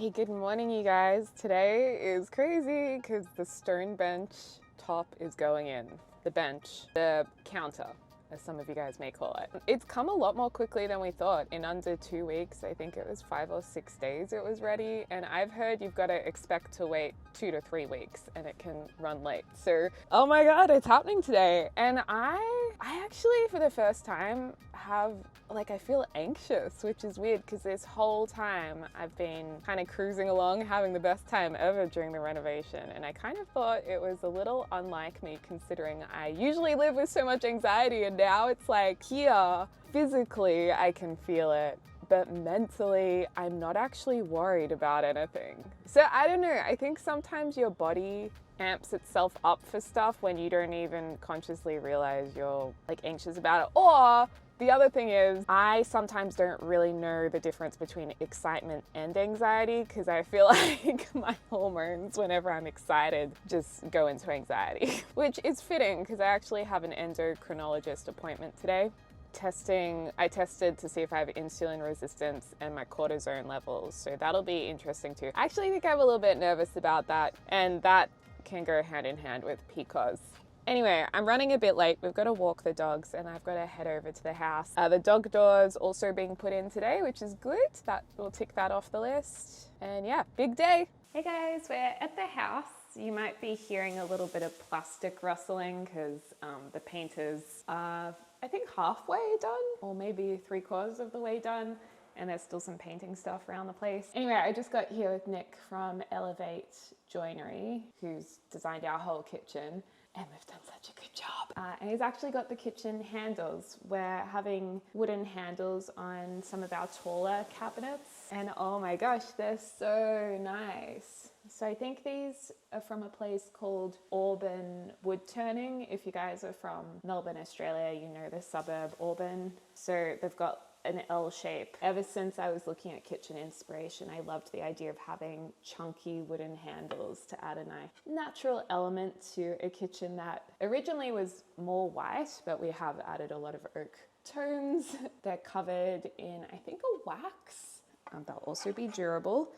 Hey, good morning, you guys. Today is crazy because the stone bench top is going in. The bench, the counter, as some of you guys may call it. It's come a lot more quickly than we thought. In under 2 weeks, I think it was 5 or 6 days it was ready. And I've heard you've got to expect to wait 2 to 3 weeks and it can run late. So, oh my God, it's happening today. And I actually, for the first time, I feel anxious, which is weird because this whole time I've been kind of cruising along, having the best time ever during the renovation. And I kind of thought it was a little unlike me considering I usually live with so much anxiety, and now it's like here, physically I can feel it, but mentally I'm not actually worried about anything. So I don't know, I think sometimes your body amps itself up for stuff when you don't even consciously realize you're anxious about it. Or the other thing is, I sometimes don't really know the difference between excitement and anxiety because I feel like my hormones, whenever I'm excited, just go into anxiety, which is fitting because I actually have an endocrinologist appointment today. I tested to see if I have insulin resistance and my cortisone levels, so that'll be interesting too. I actually think I'm a little bit nervous about that, and that can go hand in hand with PCOS. Anyway, I'm running a bit late. We've got to walk the dogs and I've got to head over to the house. The dog door's also being put in today, which is good. That will tick that off the list. And yeah, big day. Hey guys, we're at the house. You might be hearing a little bit of plastic rustling because the paint is, I think, halfway done, or maybe 3/4 of the way done. And there's still some painting stuff around the place. Anyway, I just got here with Nick from Elevate Joinery, who's designed our whole kitchen. And we've done such a good job. And he's actually got the kitchen handles. We're having wooden handles on some of our taller cabinets. And oh my gosh, they're so nice. So I think these are from a place called Auburn Wood Turning. If you guys are from Melbourne, Australia, you know the suburb Auburn. So they've got an L shape. Ever since I was looking at kitchen inspiration, I loved the idea of having chunky wooden handles to add a nice natural element to a kitchen that originally was more white, but we have added a lot of oak tones. They're covered in, I think, a wax. They'll also be durable.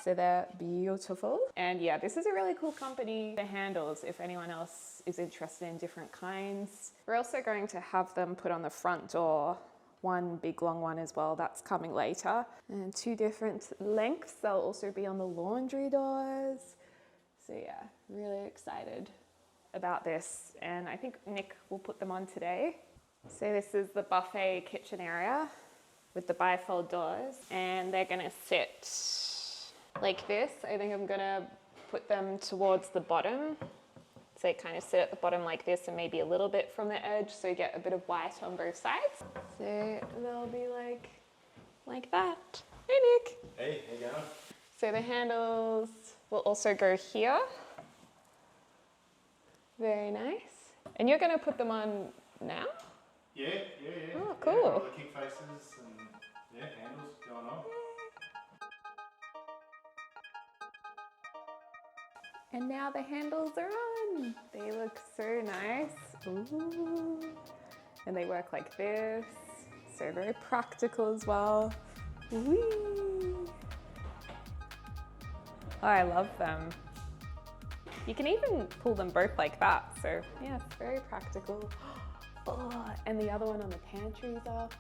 So they're beautiful. And yeah, this is a really cool company. The handles, if anyone else is interested in different kinds. We're also going to have them put on the front door. One big long one as well, that's coming later. And 2 different lengths. They'll also be on the laundry doors. So yeah, really excited about this. And I think Nick will put them on today. So this is the buffet kitchen area with the bifold doors. And they're gonna sit like this. I think I'm gonna put them towards the bottom. So they kind of sit at the bottom like this and maybe a little bit from the edge so you get a bit of white on both sides. So they'll be like that. Hey Nick. Hey, how you going? So the handles will also go here. Very nice. And you're going to put them on now? Yeah. Oh, cool. Yeah, all the kick faces and handles going on. And now the handles are on. They look so nice. Ooh. And they work like this. So very practical as well. Whee. Oh, I love them. You can even pull them both like that. So yeah, it's very practical. Oh, and the other one on the pantry's up.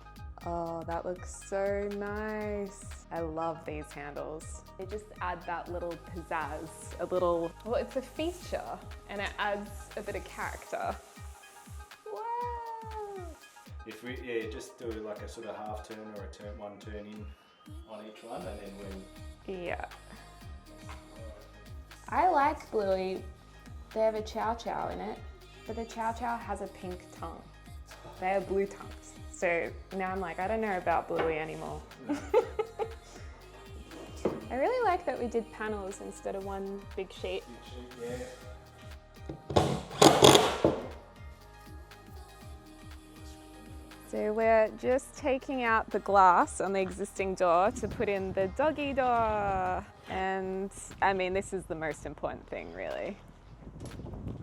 Oh, that looks so nice. I love these handles. They just add that little pizzazz, well, it's a feature and it adds a bit of character. Wow. If we just do like a sort of half turn or one turn in on each one, and then when Yeah. I like Bluey. They have a chow chow in it, but the chow chow has a pink tongue. They have blue tongues. So now I'm like, I don't know about Bluey anymore. I really like that we did panels instead of one big sheet. yeah. So we're just taking out the glass on the existing door to put in the doggy door. And I mean, this is the most important thing, really.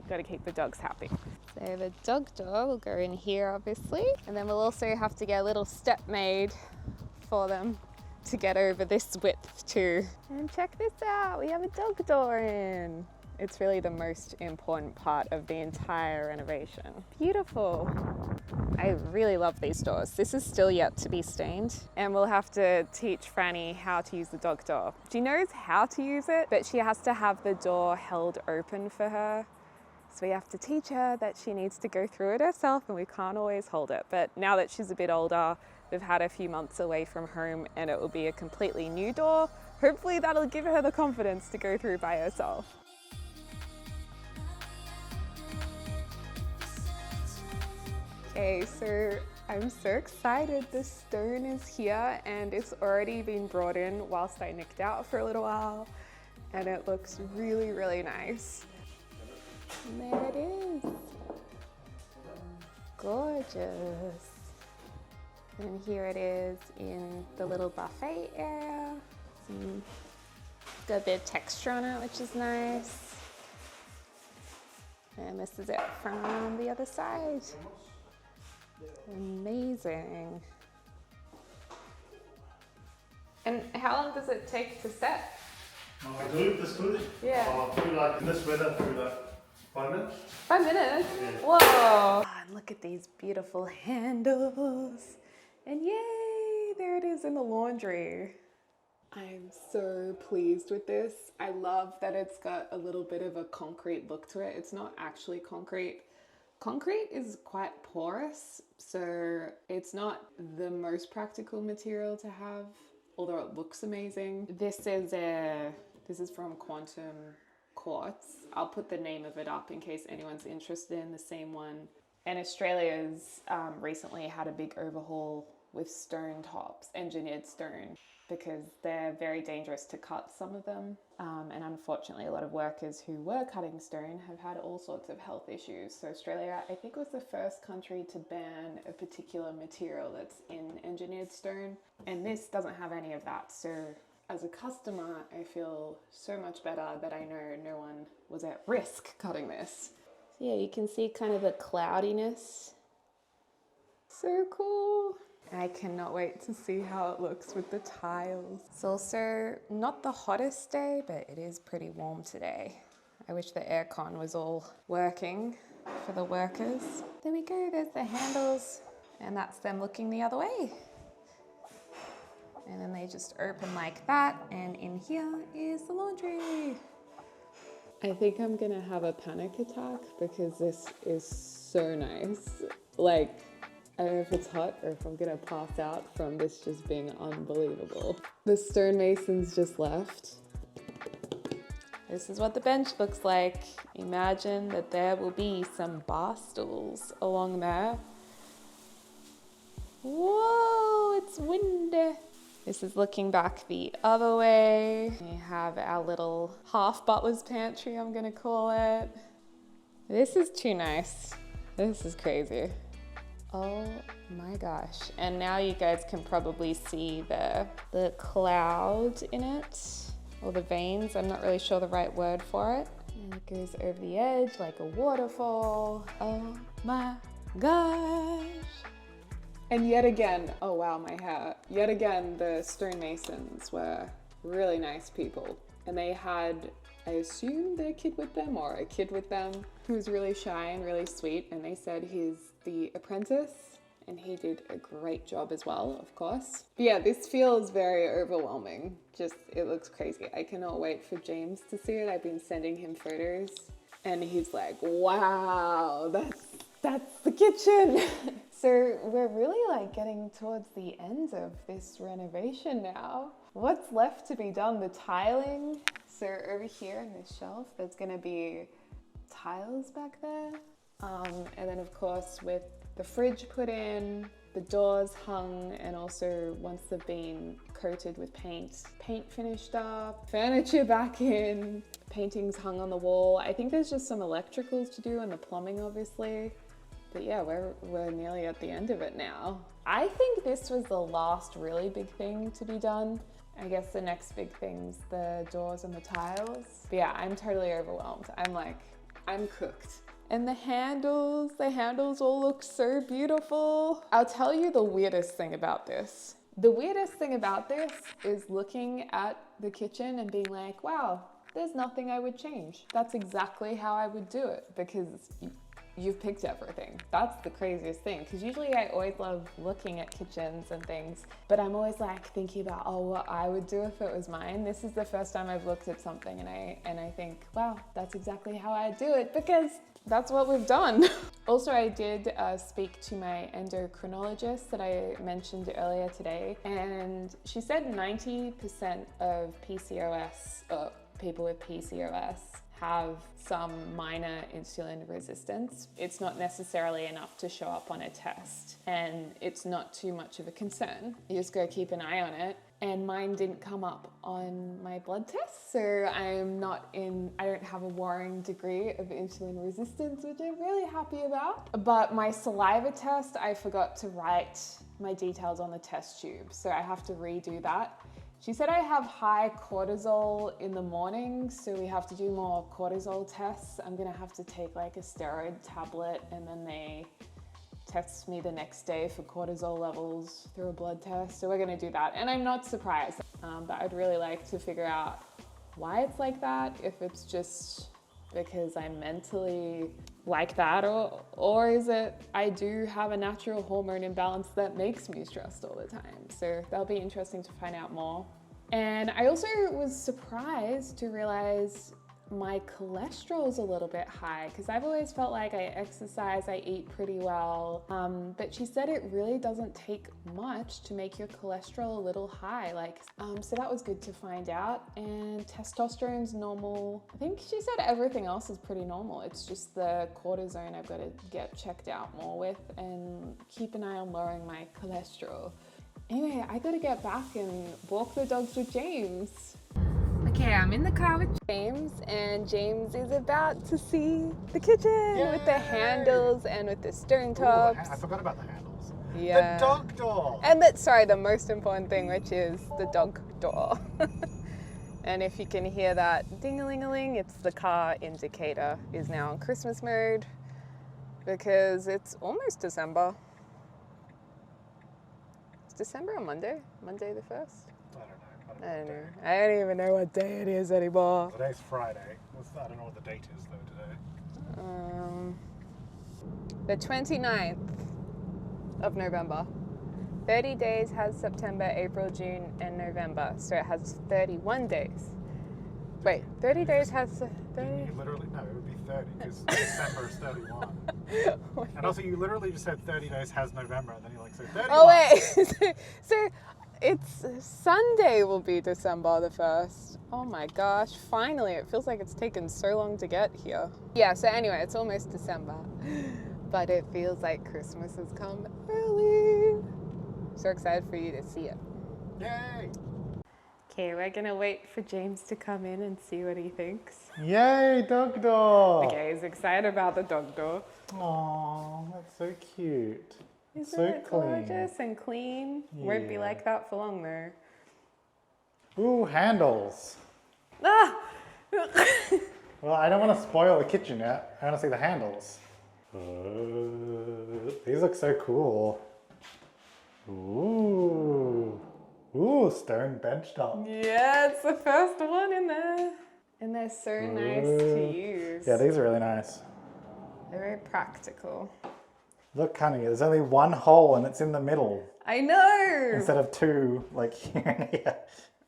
Got to keep the dogs happy. So the dog door will go in here, obviously. And then we'll also have to get a little step made for them to get over this width too. And check this out, we have a dog door in. It's really the most important part of the entire renovation. Beautiful. I really love these doors. This is still yet to be stained, and we'll have to teach Franny how to use the dog door. She knows how to use it, but she has to have the door held open for her. So we have to teach her that she needs to go through it herself, and we can't always hold it. But now that she's a bit older, we've had a few months away from home, and it will be a completely new door. Hopefully that'll give her the confidence to go through by herself. Okay, so I'm so excited. The stone is here and it's already been brought in whilst I nicked out for a little while, and it looks really, really nice. And there it is. Gorgeous. And here it is in the little buffet area. Got a bit of texture on it, which is nice. And this is it from the other side. Amazing. And how long does it take to set? I believe this good. Yeah. Through like in this weather, through like 5 minutes. 5 minutes? Yeah. Whoa! And look at these beautiful handles. And yay, there it is in the laundry. I'm so pleased with this. I love that it's got a little bit of a concrete look to it. It's not actually concrete. Concrete is quite porous, so it's not the most practical material to have, although it looks amazing. This is from Quantum Quartz. I'll put the name of it up in case anyone's interested in the same one. And Australia's recently had a big overhaul with stone tops, engineered stone, because they're very dangerous to cut, some of them. And unfortunately, a lot of workers who were cutting stone have had all sorts of health issues. So Australia, I think, was the first country to ban a particular material that's in engineered stone. And this doesn't have any of that. So as a customer, I feel so much better that I know no one was at risk cutting this. So yeah, you can see kind of the cloudiness. So cool. I cannot wait to see how it looks with the tiles. It's also not the hottest day, but it is pretty warm today. I wish the aircon was all working for the workers. There we go, there's the handles, and that's them looking the other way. And then they just open like that, and in here is the laundry. I think I'm gonna have a panic attack because this is so nice. Like, I don't know if it's hot or if I'm gonna pass out from this just being unbelievable. The stonemasons just left. This is what the bench looks like. Imagine that there will be some bar stools along there. Whoa, it's windy. This is looking back the other way. We have our little half butler's pantry, I'm gonna call it. This is too nice. This is crazy. Oh my gosh. And now you guys can probably see the cloud in it, or the veins. I'm not really sure the right word for it. And it goes over the edge like a waterfall. Oh my gosh. And yet again, oh wow, my hair. Yet again, the stonemasons were really nice people. And they had, I assume, their kid with them, or a kid with them, who was really shy and really sweet. And they said he's the apprentice, and he did a great job as well, of course. But yeah, this feels very overwhelming. Just, it looks crazy. I cannot wait for James to see it. I've been sending him photos, and he's like, wow, that's the kitchen. So we're really like getting towards the end of this renovation now. What's left to be done? The tiling. So over here in this shelf, there's gonna be tiles back there. And then of course with the fridge put in, the doors hung, and also once they've been coated with paint finished up, furniture back in, paintings hung on the wall. I think there's just some electricals to do and the plumbing obviously. But yeah, we're nearly at the end of it now. I think this was the last really big thing to be done. I guess the next big thing's the doors and the tiles. But yeah, I'm totally overwhelmed. I'm cooked. And the handles all look so beautiful. I'll tell you the weirdest thing about this. The weirdest thing about this is looking at the kitchen and being like, wow, there's nothing I would change. That's exactly how I would do it because you've picked everything. That's the craziest thing, because usually I always love looking at kitchens and things, but I'm always like thinking about, oh, what I would do if it was mine. This is the first time I've looked at something and I think, wow, that's exactly how I do it because that's what we've done. Also, I did speak to my endocrinologist that I mentioned earlier today, and she said 90% of PCOS, people with PCOS, have some minor insulin resistance. It's not necessarily enough to show up on a test, and it's not too much of a concern. You just go keep an eye on it. And mine didn't come up on my blood test, so I don't have a worrying degree of insulin resistance, which I'm really happy about. But my saliva test, I forgot to write my details on the test tube, so I have to redo that. She said I have high cortisol in the morning, so we have to do more cortisol tests. I'm gonna have to take like a steroid tablet, and then they test me the next day for cortisol levels through a blood test. So we're gonna do that. And I'm not surprised, but I'd really like to figure out why it's like that, if it's just because I'm mentally like that, or is it I do have a natural hormone imbalance that makes me stressed all the time. So that'll be interesting to find out more. And I also was surprised to realize my cholesterol is a little bit high, because I've always felt like I exercise, I eat pretty well, but she said it really doesn't take much to make your cholesterol a little high, so that was good to find out. And testosterone's normal. I think she said everything else is pretty normal. It's just the cortisone I've got to get checked out more with and keep an eye on lowering my cholesterol. Anyway, I gotta get back and walk the dogs with James. Okay, I'm in the car with James, and James is about to see the kitchen. Yay! With the handles and with the stone tops. I forgot about the handles. Yeah. The dog door. And the most important thing, which is the dog door. And if you can hear that ding-a-ling-a-ling, it's the car indicator is now on Christmas mode because it's almost December. It's December on Monday? Monday the 1st? I don't know. I don't even know what day it is anymore. Today's Friday. I don't know what the date is though today. The 29th of November. 30 days has September, April, June, and November. So it has 31 days. Wait, 30 days has 30? You literally, no, it would be 30 because December is 31. And also you literally just said 30 days has November, and then you're like, so 31. Oh wait, so it's Sunday will be December the 1st. Oh my gosh, finally. It feels like it's taken so long to get here. Yeah, so anyway, it's almost December, but it feels like Christmas has come early. So excited for you to see it. Yay! Okay, we're gonna wait for James to come in and see what he thinks. Yay, dog door! Okay, he's excited about the dog door. Aww, that's so cute. Isn't so it gorgeous and clean? Yeah. Won't be like that for long though. Ooh, handles. Ah! Well, I don't want to spoil the kitchen yet. I want to see the handles. These look so cool. Ooh. Ooh, stone benchtop. Yeah, it's the first one in there. And they're so nice to use. Yeah, these are really nice. They're very practical. Look, honey, there's only one hole and it's in the middle. I know! Instead of two, like here and here.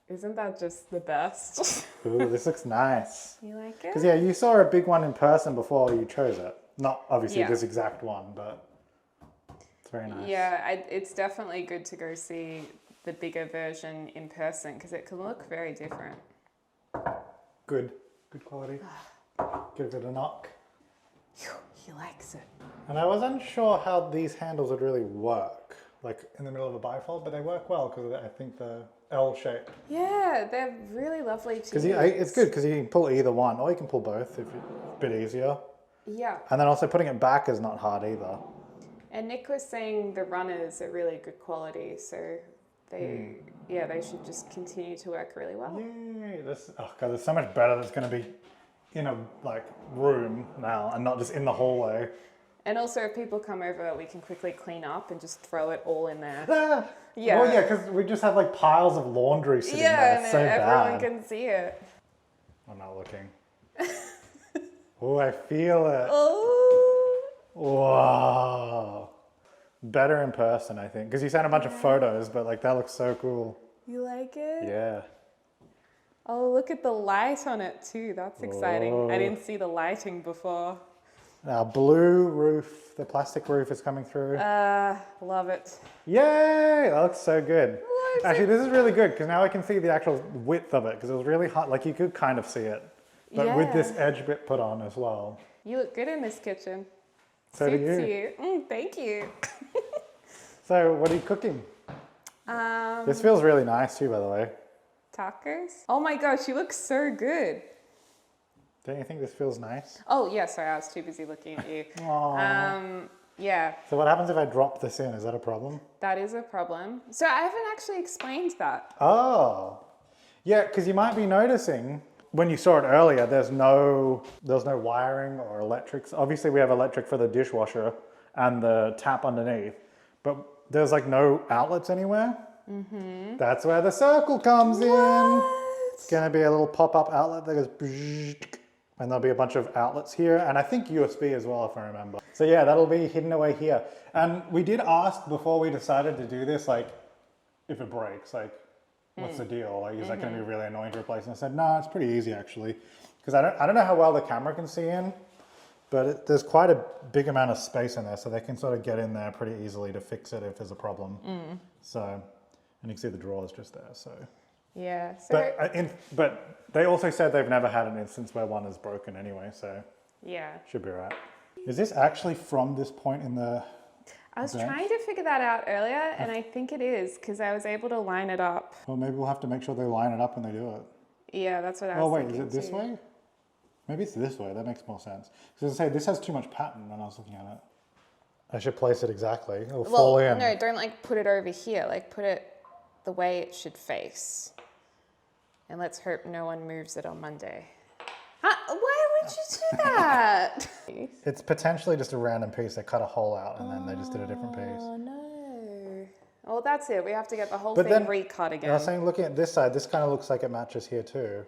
Isn't that just the best? Ooh, this looks nice. You like it? Because yeah, you saw a big one in person before you chose it. Not obviously Yeah. this exact one, but it's very nice. Yeah, it's definitely good to go see the bigger version in person because it can look very different. Good quality. Give it a knock. He likes it. And I was unsure how these handles would really work, like in the middle of a bifold, but they work well because I think the L shape. Yeah, they're really lovely to use. Because it's good because you can pull either one, or you can pull both if it's a bit easier. Yeah. And then also putting it back is not hard either. And Nick was saying the runners are really good quality, so they should just continue to work really well. Yay! God, there's so much better that's going to be in a room now and not just in the hallway. And also if people come over, we can quickly clean up and just throw it all in there. Ah! Yeah. Well, yeah, because we just have like piles of laundry sitting there. Yeah, It's and so everyone bad. can see it. I'm not looking. Oh, I feel it. Oh. Whoa. Better in person, I think. Because you sent a bunch of photos, but like that looks so cool. You like it? Yeah. Oh, look at the light on it too. That's exciting. I Oh. didn't see the lighting before. Now, blue roof, the plastic roof is coming through. Love it. Yay! That looks so good. Loves Actually, this is really good because now I can see the actual width of it because it was really hot. Like you could kind of see it. But with this edge bit put on as well. You look good in this kitchen. So do Suits you. Thank you. So what are you cooking? This feels really nice too, by the way. Tacos? Oh my gosh, you look so good. Don't you think this feels nice? Oh, yeah, sorry, I was too busy looking at you. Yeah, So what happens if I drop this in? Is that a problem? that is a problem. So I haven't actually explained that. Oh. Yeah, because you might be noticing when you saw it earlier, there's no wiring or electrics. Obviously we have electric for the dishwasher and the tap underneath, but there's like no outlets anywhere. Mm-hmm. That's where the circle comes in. It's gonna be a little pop-up outlet that goes and there'll be a bunch of outlets here, and I think USB as well, if I remember. So yeah, that'll be hidden away here. And we did ask before we decided to do this, like, if it breaks, like, what's the deal? Like, is that going to be really annoying to replace? And I said, no, it's pretty easy actually, because I don't know how well the camera can see in, but there's quite a big amount of space in there, so they can sort of get in there pretty easily to fix it if there's a problem. So, and you can see the drawers just there. So. Yeah. So But they also said they've never had an instance where one is broken anyway, so yeah. should be right. Is this actually from this point in the I was bench? trying to figure that out earlier, and I think it is because I was able to line it up. Well, maybe we'll have to make sure they line it up when they do it. Yeah, that's what I Oh was wait, is thinking it this too. way? Maybe it's this way, that makes more sense. Because as I say, this has too much pattern when I was looking at it. I should place it exactly, it'll fall in. No, don't like put it over here. Like put it the way it should face. And let's hope no one moves it on Monday. Huh? Why would you do that? It's potentially just a random piece. They cut a hole out and then they just did a different piece. Oh no. Well, that's it. We have to get the whole But thing then, recut again. I was saying, looking at this side, this kind of looks like it matches here too.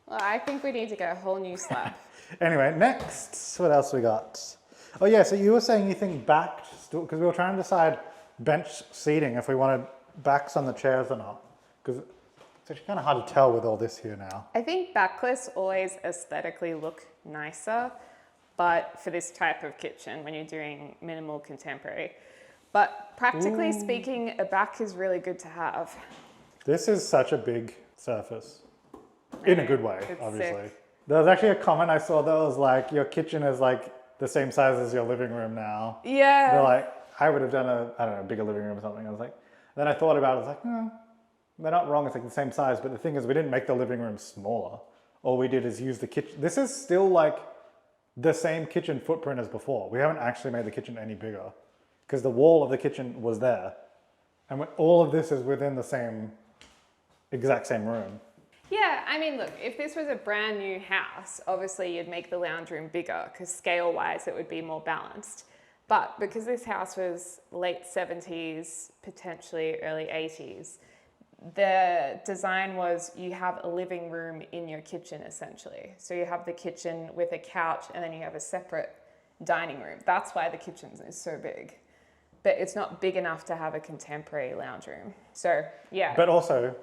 Well, I think we need to get a whole new slab. Anyway, next, what else we got? Oh yeah, so you were saying you think back, because we were trying to decide bench seating, if we wanted backs on the chairs or not. Because it's actually kind of hard to tell with all this here now. I think backless always aesthetically look nicer, but for this type of kitchen, when you're doing minimal contemporary. But practically speaking, a back is really good to have. This is such a big surface. In a good way, It's obviously. sick. There was actually a comment I saw that was like, your kitchen is like the same size as your living room now. Yeah. They're like, I would have done a bigger living room or something. I was like, then I thought about it, I was like, they're not wrong, it's like the same size, but the thing is we didn't make the living room smaller. All we did is use the kitchen. This is still like the same kitchen footprint as before. We haven't actually made the kitchen any bigger because the wall of the kitchen was there. And all of this is within the exact same room. Yeah, I mean, look, if this was a brand new house, obviously you'd make the lounge room bigger because scale-wise it would be more balanced. But because this house was late 70s, potentially early 80s, the design was you have a living room in your kitchen essentially. So you have the kitchen with a couch and then you have a separate dining room. That's why the kitchen is so big. But it's not big enough to have a contemporary lounge room. So yeah. But also,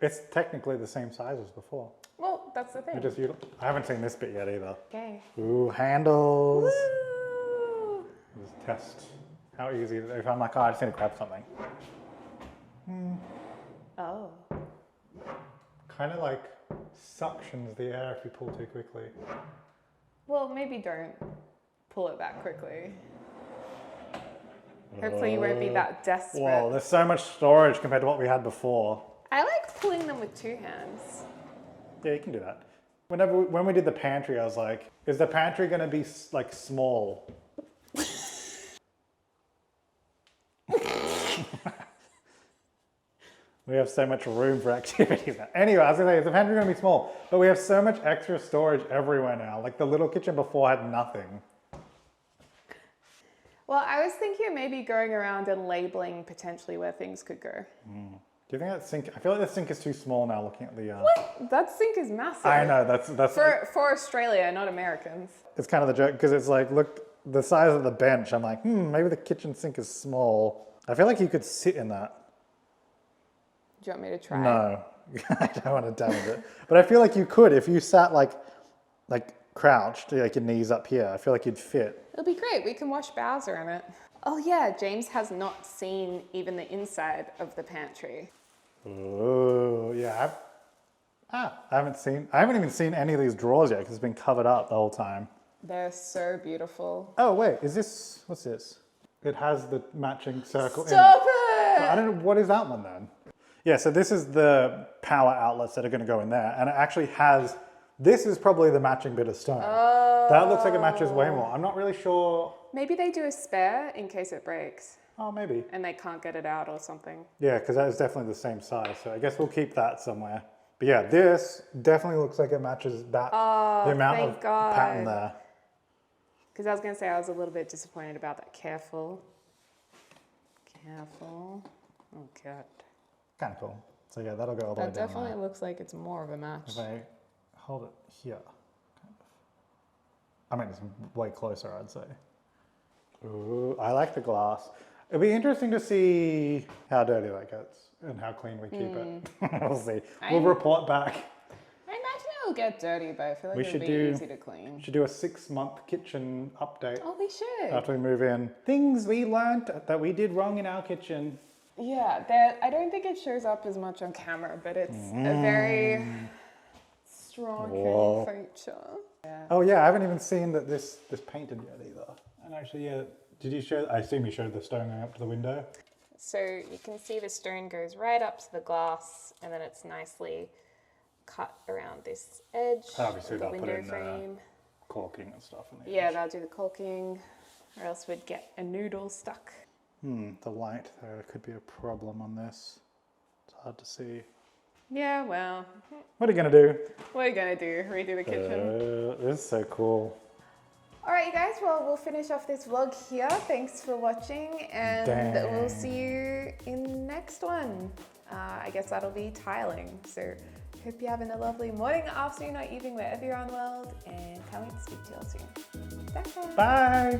it's technically the same size as before. Well, that's the thing. I haven't seen this bit yet either. Okay. Ooh, handles. Woo! Just test how easy it is. If I'm like, oh, I just need to grab something. Oh. Kind of like suctions the air if you pull too quickly. Well, maybe don't pull it that quickly. Hopefully you won't be that desperate. Whoa, there's so much storage compared to what we had before. I like pulling them with two hands. Yeah, you can do that. When we did the pantry, I was like, is the pantry going to be like small? We have so much room for activity now. Anyway, I was gonna say, is the pantry gonna be small? But we have so much extra storage everywhere now. Like the little kitchen before had nothing. Well, I was thinking of maybe going around and labeling potentially where things could go. Do you think that sink? I feel like the sink is too small now. Looking at the. What? That sink is massive. I know that's For Australia, not Americans. it's kind of the joke because it's like, look, the size of the bench. I'm like, maybe the kitchen sink is small. I feel like you could sit in that. Do you want me to try? No, I don't want to damage it. But I feel like you could if you sat like crouched, like your knees up here. I feel like you'd fit. It'll be great. We can wash Bowser in it. Oh yeah, James has not seen even the inside of the pantry. Oh yeah, I haven't even seen any of these drawers yet because it's been covered up the whole time. They're so beautiful. Oh wait, what's this? It has the matching circle. Stop in it. it! I don't know, what is that one then? Yeah, so this is the power outlets that are going to go in there, and it actually has. This is probably the matching bit of stone. Oh. That looks like it matches way more. I'm not really sure. Maybe they do a spare in case it breaks. Oh, maybe. And they can't get it out or something. Yeah, because that is definitely the same size. So I guess we'll keep that somewhere. But yeah, this definitely looks like it matches that. The amount of pattern there. Because I was going to say I was a little bit disappointed about that. Careful. Careful. Oh, God. Kind of cool. So yeah, that'll go all the way down. That definitely looks like it's more of a match. If I hold it here, kind of. I mean, it's way closer, I'd say. Ooh, I like the glass. It'll be interesting to see how dirty that gets and how clean we keep it. We'll see. We'll report back. I imagine it'll get dirty, but I feel like it'll be easy to clean. We should do a 6-month kitchen update. Oh, we should. After we move in. Things we learned that we did wrong in our kitchen. Yeah, I don't think it shows up as much on camera, but it's a very strong feature. Yeah. Oh yeah, I haven't even seen that this painted yet either. And actually, yeah, did you show? I assume you showed the stone going up to the window. So you can see the stone goes right up to the glass, and then it's nicely cut around this edge Obviously, of the they'll put window in frame. Caulking and stuff. In the Yeah, edge. they'll do the caulking, or else we'd get a noodle stuck. The light there could be a problem on this. It's hard to see. Yeah, well, What are you gonna do? what are you gonna do? Redo the kitchen? This is so cool. All right, you guys, well, we'll finish off this vlog here. Thanks for watching, and we'll see you in the next one. I guess that'll be tiling. So hope you're having a lovely morning, afternoon, or evening, wherever you're on the world, and can't wait to speak to you all soon. Bye. Bye.